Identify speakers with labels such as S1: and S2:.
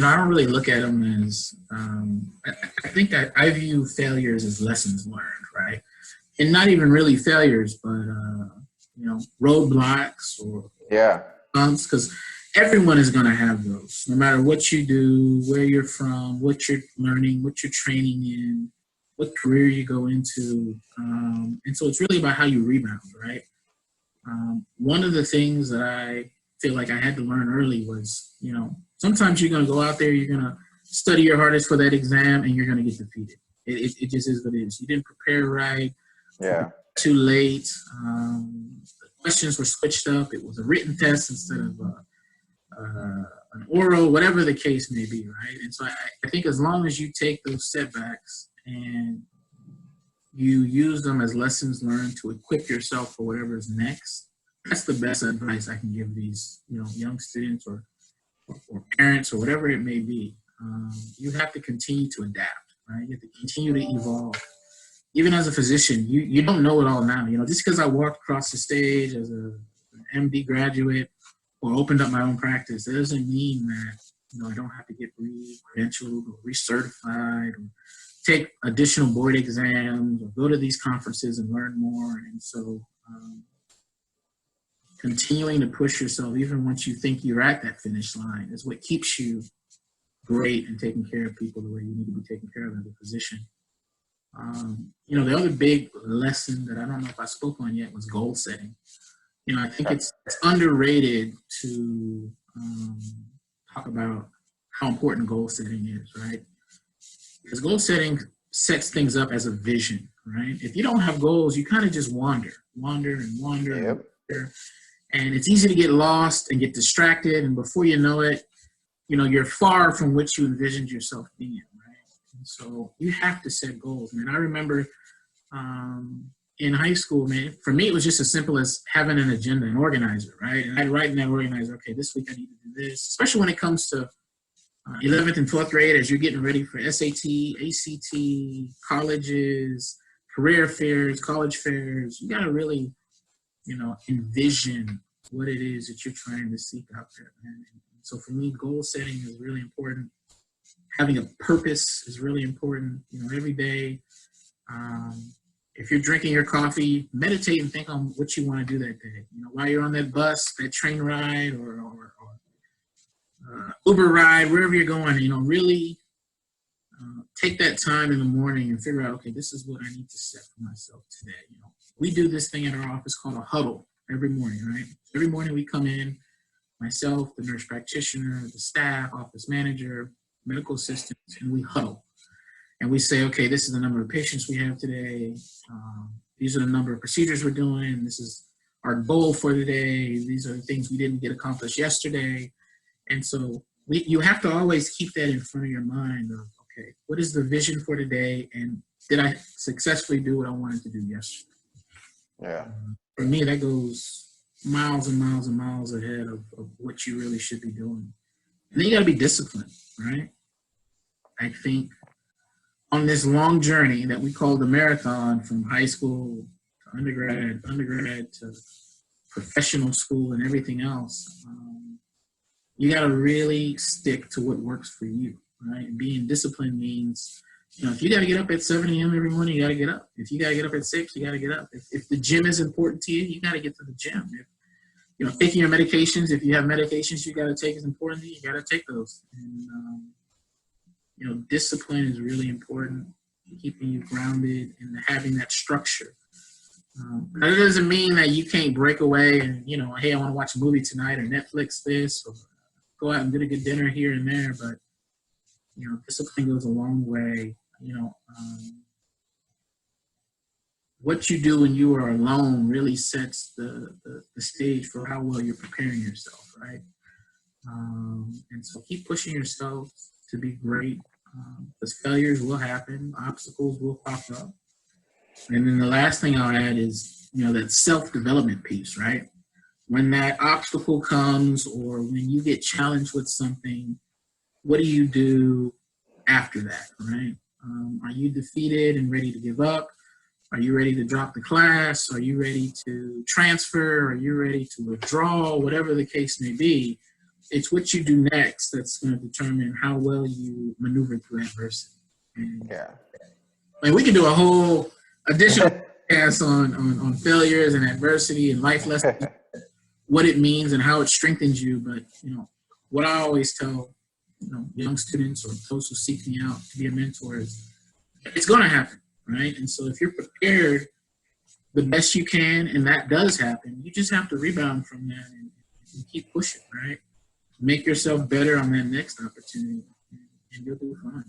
S1: I don't really look at them as, I think I view failures as lessons learned, right? And not even really failures, but, roadblocks or
S2: Yeah.
S1: bumps, because everyone is going to have those, no matter what you do, where you're from, what you're learning, what you're training in, what career you go into. And so it's really about how you rebound, right? One of the things that I feel like I had to learn early was, sometimes you're going to go out there, you're going to study your hardest for that exam, and you're going to get defeated. It just is what it is. You didn't prepare right.
S2: Yeah.
S1: Too late. The questions were switched up. It was a written test instead of an oral, whatever the case may be, right? And so I think as long as you take those setbacks and you use them as lessons learned to equip yourself for whatever is next, that's the best advice I can give these, young students or parents or whatever it may be. You have to continue to adapt, right? You have to continue to evolve. Even as a physician, you don't know it all now. Just because I walked across the stage as an MD graduate or opened up my own practice, that doesn't mean that, I don't have to get re-credentialed or recertified or take additional board exams or go to these conferences and learn more. And so continuing to push yourself, even once you think you're at that finish line, is what keeps you great and taking care of people the way you need to be taken care of as a physician. The other big lesson that I don't know if I spoke on yet was goal setting. I think it's underrated to talk about how important goal setting is, right? Because goal setting sets things up as a vision, right? If you don't have goals, you kind of just wander.
S2: Yep.
S1: And it's easy to get lost and get distracted. And before you know it, you're far from what you envisioned yourself being, right? And so you have to set goals, man. I remember in high school, man, for me, it was just as simple as having an agenda, an organizer, right? And I'd write in that organizer, okay, this week I need to do this, especially when it comes to 11th and 12th grade, as you're getting ready for SAT, ACT, colleges, career fairs, college fairs. You got to really, envision what it is that you're trying to seek out there, man. And so for me, goal setting is really important. Having a purpose is really important. Every day, if you're drinking your coffee, meditate and think on what you want to do that day. While you're on that bus, that train ride, or Uber ride, wherever you're going, really take that time in the morning and figure out, okay, this is what I need to set for myself today. We do this thing at our office called a huddle every morning, right? Every morning we come in, myself, the nurse practitioner, the staff, office manager, medical assistants, and we huddle. And we say, okay, this is the number of patients we have today. These are the number of procedures we're doing. This is our goal for today. These are the things we didn't get accomplished yesterday. And so you have to always keep that in front of your mind of, okay, what is the vision for today? And did I successfully do what I wanted to do yesterday?
S2: Yeah.
S1: For me, that goes miles and miles and miles ahead of what you really should be doing. And then you got to be disciplined, right? I think on this long journey that we call the marathon, from high school to undergrad to professional school and everything else, you got to really stick to what works for you, right? And being disciplined means, if you got to get up at 7 a.m. every morning, you got to get up. If you got to get up at 6, you got to get up. If the gym is important to you, you got to get to the gym. If, taking your medications, if you have medications you got to take is important to you, you got to take those. And, discipline is really important, keeping you grounded and having that structure. That doesn't mean that you can't break away and, hey, I want to watch a movie tonight or Netflix this, or go out and get a good dinner here and there. But, discipline goes a long way. What you do when you are alone really sets the stage for how well you're preparing yourself, right? And so keep pushing yourself to be great, because failures will happen, obstacles will pop up. And then the last thing I'll add is, that self-development piece, right? When that obstacle comes or when you get challenged with something, what do you do after that, right? Are you defeated and ready to give up? Are you ready to drop the class? Are you ready to transfer? Are you ready to withdraw? Whatever the case may be, it's what you do next that's going to determine how well you maneuver through adversity. And,
S2: Yeah.
S1: like, we can do a whole additional podcast on failures and adversity and life lessons, what it means and how it strengthens you. But, you know, what I always tell, you know, young students or those who seek me out to be a mentor is it's going to happen, right? And so if you're prepared the best you can and that does happen, you just have to rebound from that and keep pushing, right? Make yourself better on that next opportunity and you'll do fine.